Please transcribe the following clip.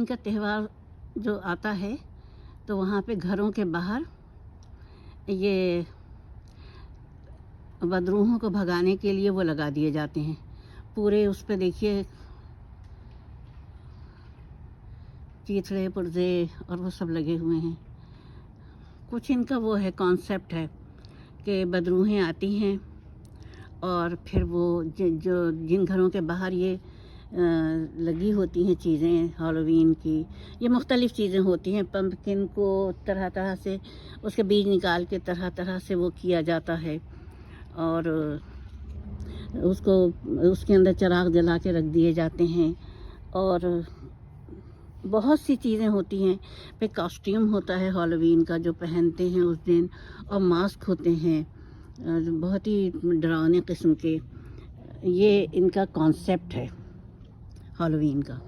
इनका त्यौहार जो आता है तो वहाँ पे घरों के बाहर ये बदरूहों को भगाने के लिए वो लगा दिए जाते हैं। पूरे उस पे देखिए चीथड़े पुर्जे और वो सब लगे हुए हैं। कुछ इनका वो है कॉन्सेप्ट है कि बदरूहें आती हैं और फिर वो जो जिन घरों के बाहर ये लगी होती हैं चीज़ें हैलोवीन की, ये मुख्तलिफ़ चीज़ें होती हैं। पम्पकिन को तरह तरह से उसके बीज निकाल के तरह तरह से वो किया जाता है और उसको उसके अंदर चिराग जला के रख दिए जाते हैं और बहुत सी चीज़ें होती हैं। फिर कॉस्ट्यूम होता है हैलोवीन का जो पहनते हैं उस दिन, और मास्क होते हैं बहुत ही डरावने किस्म के। ये इनका कॉन्सेप्ट है हैलोवीन का।